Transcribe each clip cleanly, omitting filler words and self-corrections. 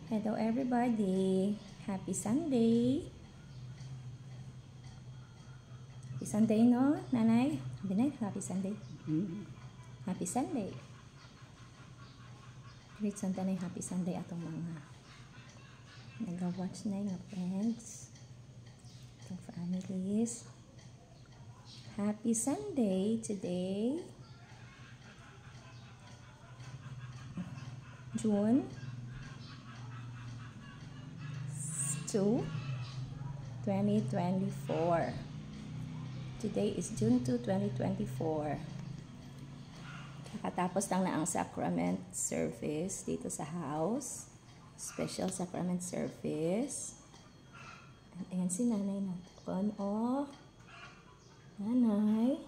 Hello everybody! Happy Sunday! Happy Sunday, no, Nanay? Binay, happy Sunday. Happy Sunday. Great Sunday, happy Sunday atong mga nag-watch na yung friends, atong families. Happy Sunday today, June 2, 2024. Today is June 2, 2024. Kakatapos lang na ang sacrament service dito sa house. Special sacrament service. Ayan si nanay natin. Oh, nanay.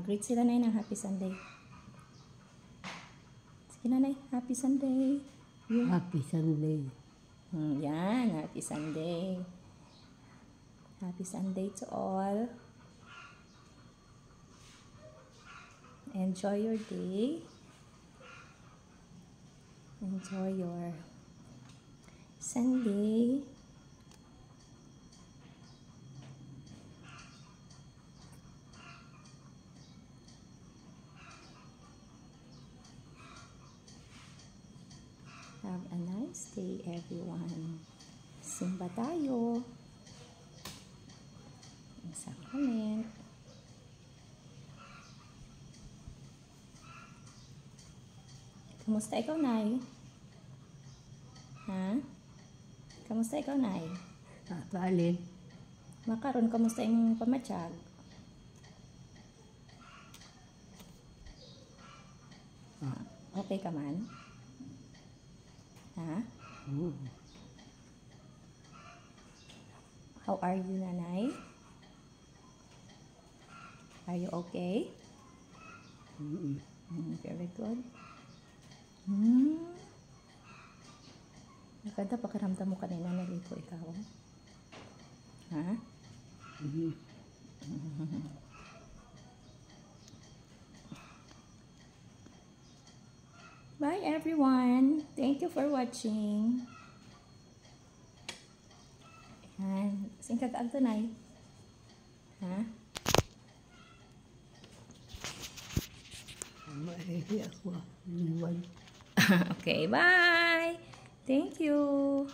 Greet sila na ng happy Sunday. Sige nanay, happy Sunday. Yeah. Happy Sunday. Yan, happy Sunday. Happy Sunday to all. Enjoy your day. Enjoy your Sunday. Have a nice day, everyone. Simba tayo. Ang sacrament. Kamusta ikaw, Nay? Ha? Kamusta ikaw, Nay? Alin? Makaroon, kamusta yung pamatsyag? Okay ka man? Ha? How are you, Nanay? Are you okay? Very good. Nakada pakiramdam mo kanina naligo ikaw. Ha? Bye everyone. Thank you for watching. Ayan. Sing kagaag to, Nay? Ha? Maihi ako. Okay, bye. Thank you.